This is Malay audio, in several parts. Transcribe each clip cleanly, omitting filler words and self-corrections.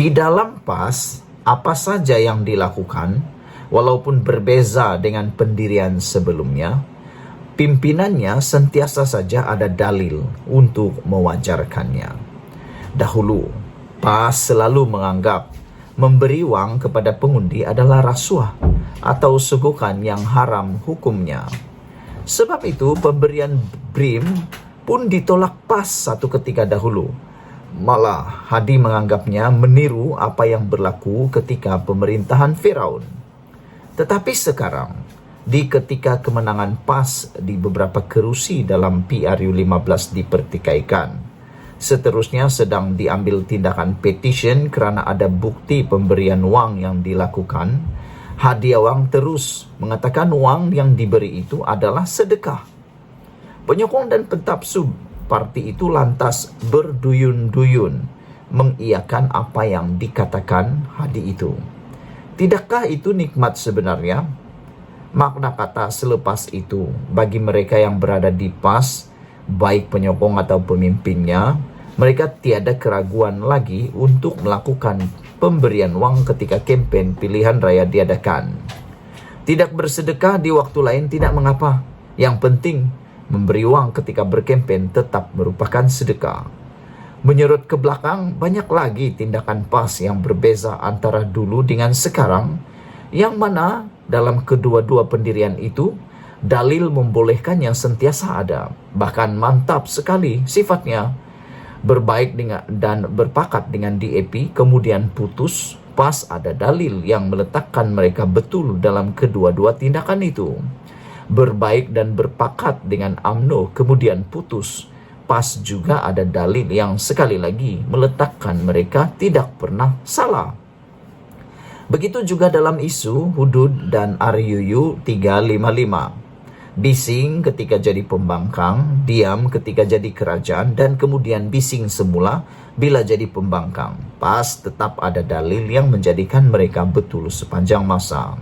Di dalam PAS, apa saja yang dilakukan, walaupun berbeza dengan pendirian sebelumnya, pimpinannya sentiasa saja ada dalil untuk mewajarkannya. Dahulu, PAS selalu menganggap memberi wang kepada pengundi adalah rasuah atau suguhan yang haram hukumnya. Sebab itu, pemberian BRIM pun ditolak PAS satu ketika dahulu. Malah, Hadi menganggapnya meniru apa yang berlaku ketika pemerintahan Firaun. Tetapi sekarang, di ketika kemenangan PAS di beberapa kerusi dalam PRU15 dipertikaikan, seterusnya sedang diambil tindakan petition kerana ada bukti pemberian wang yang dilakukan, Hadi Awang terus mengatakan wang yang diberi itu adalah sedekah. Penyokong dan pentafsir parti itu lantas berduyun-duyun mengiyakan apa yang dikatakan Hadi itu. Tidakkah itu nikmat sebenarnya? Makna kata selepas itu bagi mereka yang berada di PAS, baik penyokong atau pemimpinnya, mereka tiada keraguan lagi untuk melakukan pemberian wang ketika kempen pilihan raya diadakan. Tidak bersedekah di waktu lain tidak mengapa. Yang penting, memberi wang ketika berkempen tetap merupakan sedekah. Menyerut ke belakang, banyak lagi tindakan PAS yang berbeza antara dulu dengan sekarang, yang mana dalam kedua-dua pendirian itu, dalil membolehkannya sentiasa ada. Bahkan mantap sekali sifatnya. Berbaik dengan dan berpakat dengan DAP, kemudian putus, PAS ada dalil yang meletakkan mereka betul dalam kedua-dua tindakan itu. Berbaik dan berpakat dengan UMNO kemudian putus, PAS juga ada dalil yang sekali lagi meletakkan mereka tidak pernah salah. Begitu juga dalam isu hudud dan RUU 355. Bising ketika jadi pembangkang, diam ketika jadi kerajaan, dan kemudian bising semula bila jadi pembangkang. PAS tetap ada dalil yang menjadikan mereka betul sepanjang masa.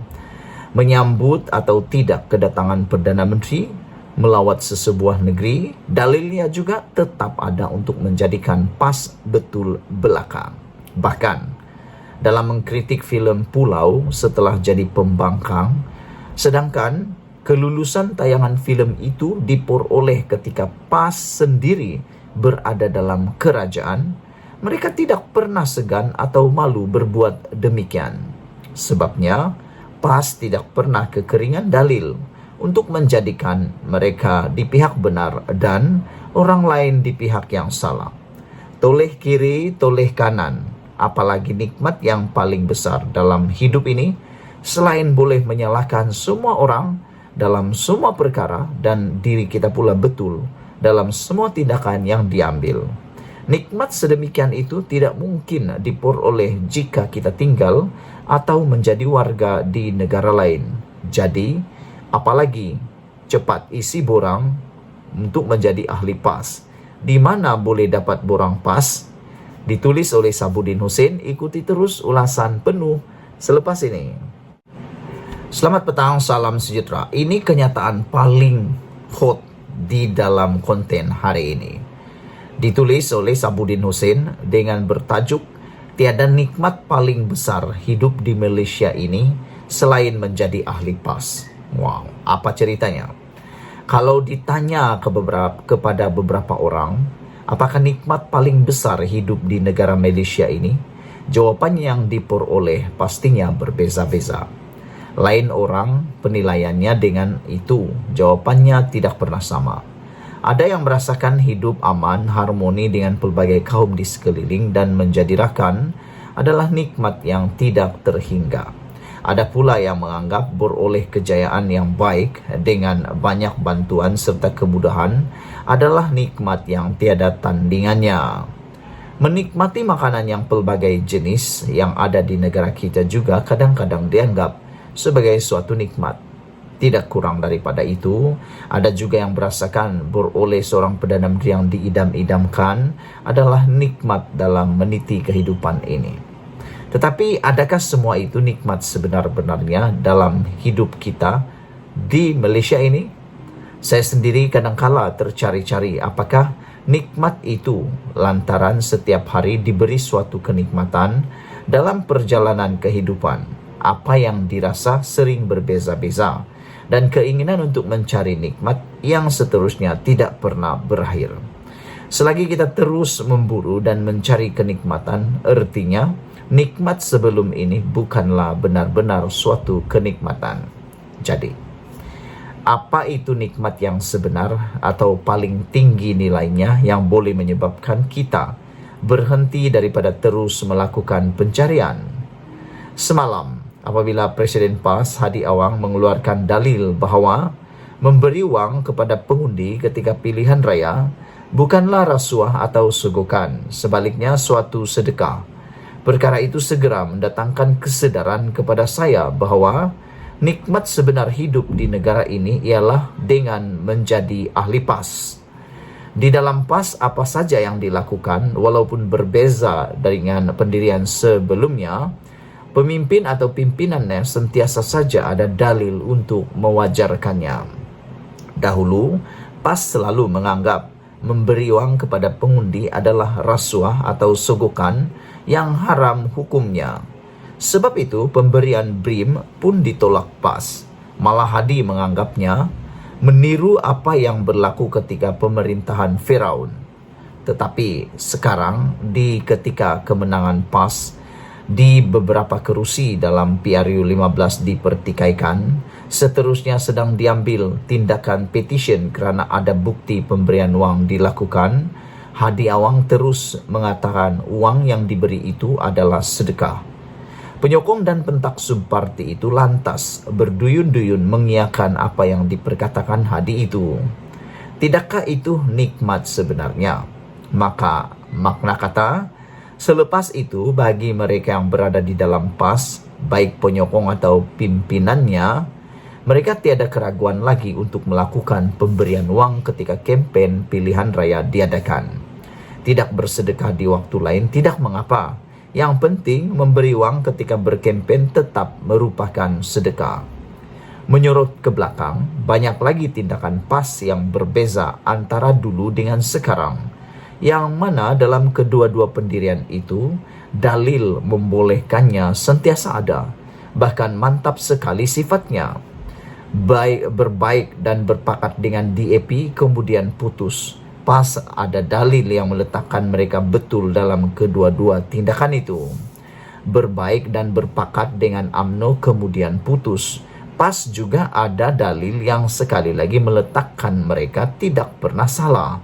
Menyambut atau tidak kedatangan Perdana Menteri melawat sesebuah negeri, dalilnya juga tetap ada untuk menjadikan PAS betul belaka. Bahkan, dalam mengkritik filem Pulau setelah jadi pembangkang, sedangkan kelulusan tayangan filem itu diperoleh ketika PAS sendiri berada dalam kerajaan, mereka tidak pernah segan atau malu berbuat demikian. Sebabnya, PAS tidak pernah kekeringan dalil untuk menjadikan mereka di pihak benar dan orang lain di pihak yang salah. Toleh kiri, toleh kanan. Apalagi nikmat yang paling besar dalam hidup ini, selain boleh menyalahkan semua orang dalam semua perkara dan diri kita pula betul dalam semua tindakan yang diambil. Nikmat sedemikian itu tidak mungkin diperoleh jika kita tinggal atau menjadi warga di negara lain. Jadi, apalagi cepat isi borang untuk menjadi ahli PAS. Di mana boleh dapat borang PAS? Ditulis oleh Sabudin Hussein. Ikuti terus ulasan penuh selepas ini. Selamat petang, salam sejahtera. Ini kenyataan paling hot di dalam konten hari ini. Ditulis oleh Sabudin Hussein dengan bertajuk "Tiada nikmat paling besar hidup di Malaysia ini selain menjadi ahli PAS." Wow, apa ceritanya? Kalau ditanya kepada beberapa orang, apakah nikmat paling besar hidup di negara Malaysia ini? Jawapan yang diperoleh pastinya berbeza-beza. Lain orang penilaiannya dengan itu, jawabannya tidak pernah sama. Ada yang merasakan hidup aman, harmoni dengan pelbagai kaum di sekeliling dan menjadikan adalah nikmat yang tidak terhingga. Ada pula yang menganggap beroleh kejayaan yang baik dengan banyak bantuan serta kemudahan adalah nikmat yang tiada tandingannya. Menikmati makanan yang pelbagai jenis yang ada di negara kita juga kadang-kadang dianggap sebagai suatu nikmat. Tidak kurang daripada itu, ada juga yang merasakan beroleh seorang Perdana Menteri yang diidam-idamkan adalah nikmat dalam meniti kehidupan ini. Tetapi adakah semua itu nikmat sebenar-benarnya dalam hidup kita di Malaysia ini? Saya sendiri kadangkala tercari-cari apakah nikmat itu lantaran setiap hari diberi suatu kenikmatan Dalam perjalanan kehidupan, apa yang dirasa sering berbeza-beza, dan keinginan untuk mencari nikmat yang seterusnya tidak pernah berakhir. Selagi kita terus memburu dan mencari kenikmatan, artinya nikmat sebelum ini bukanlah benar-benar suatu kenikmatan. Jadi, apa itu nikmat yang sebenar atau paling tinggi nilainya yang boleh menyebabkan kita berhenti daripada terus melakukan pencarian? Semalam, apabila Presiden PAS Hadi Awang mengeluarkan dalil bahawa memberi wang kepada pengundi ketika pilihan raya bukanlah rasuah atau sogokan, sebaliknya suatu sedekah. Perkara itu segera mendatangkan kesedaran kepada saya bahawa nikmat sebenar hidup di negara ini ialah dengan menjadi ahli PAS. Di dalam PAS, apa saja yang dilakukan, walaupun berbeza dengan pendirian sebelumnya, pemimpin atau pimpinannya sentiasa saja ada dalil untuk mewajarkannya. Dahulu, PAS selalu menganggap memberi wang kepada pengundi adalah rasuah atau sogokan yang haram hukumnya. Sebab itu, pemberian BRIM pun ditolak PAS. Malah Hadi menganggapnya meniru apa yang berlaku ketika pemerintahan Firaun. Tetapi sekarang, di ketika kemenangan PAS, di beberapa kerusi dalam PRU 15 dipertikaikan, seterusnya sedang diambil tindakan petition kerana ada bukti pemberian wang dilakukan, Hadi Awang terus mengatakan wang yang diberi itu adalah sedekah. Penyokong dan pentaksub parti itu lantas berduyun-duyun mengiyakan apa yang diperkatakan Hadi itu. Tidakkah itu nikmat sebenarnya? Maka makna kata, selepas itu bagi mereka yang berada di dalam PAS, baik penyokong atau pimpinannya, mereka tiada keraguan lagi untuk melakukan pemberian wang ketika kempen pilihan raya diadakan. Tidak bersedekah di waktu lain tidak mengapa. Yang penting memberi wang ketika berkempen tetap merupakan sedekah. Menyorot ke belakang, banyak lagi tindakan PAS yang berbeza antara dulu dengan sekarang, yang mana dalam kedua-dua pendirian itu, dalil membolehkannya sentiasa ada, bahkan mantap sekali sifatnya. Berbaik dan berpakat dengan DAP kemudian putus. PAS ada dalil yang meletakkan mereka betul dalam kedua-dua tindakan itu. Berbaik dan berpakat dengan UMNO kemudian putus. PAS juga ada dalil yang sekali lagi meletakkan mereka tidak pernah salah.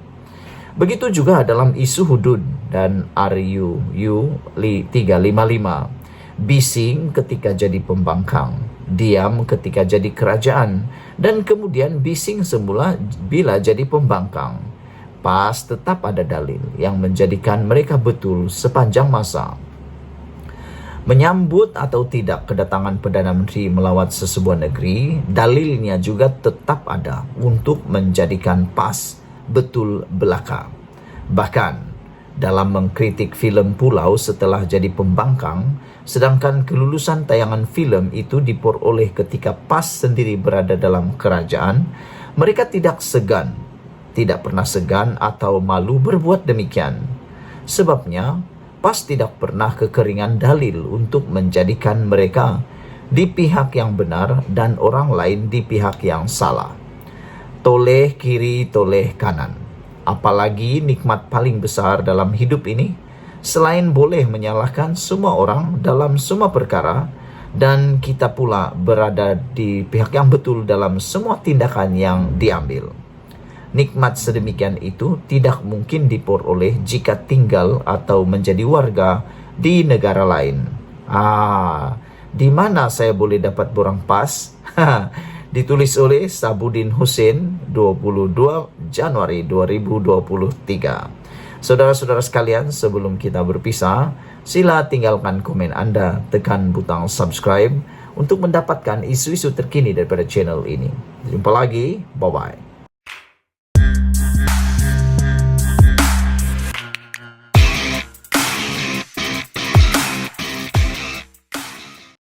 Begitu juga dalam isu hudud dan RUU 355. Bising ketika jadi pembangkang, diam ketika jadi kerajaan, dan kemudian bising semula bila jadi pembangkang. PAS tetap ada dalil yang menjadikan mereka betul sepanjang masa. Menyambut atau tidak kedatangan Perdana Menteri melawat sesebuah negeri, dalilnya juga tetap ada untuk menjadikan PAS betul belaka. Bahkan dalam mengkritik filem Pulau setelah jadi pembangkang, sedangkan kelulusan tayangan filem itu diperoleh ketika PAS sendiri berada dalam kerajaan, mereka tidak pernah segan atau malu berbuat demikian. Sebabnya, PAS tidak pernah kekeringan dalil untuk menjadikan mereka di pihak yang benar dan orang lain di pihak yang salah. Toleh kiri, toleh kanan. Apalagi nikmat paling besar dalam hidup ini, selain boleh menyalahkan semua orang dalam semua perkara, dan kita pula berada di pihak yang betul dalam semua tindakan yang diambil. Nikmat sedemikian itu tidak mungkin diperoleh jika tinggal atau menjadi warga di negara lain. Di mana saya boleh dapat borang PAS? Ditulis oleh Sabudin Hussein, 22 Januari 2023. Saudara-saudara sekalian, sebelum kita berpisah, sila tinggalkan komen Anda, tekan butang subscribe untuk mendapatkan isu-isu terkini daripada channel ini. Jumpa lagi, bye-bye.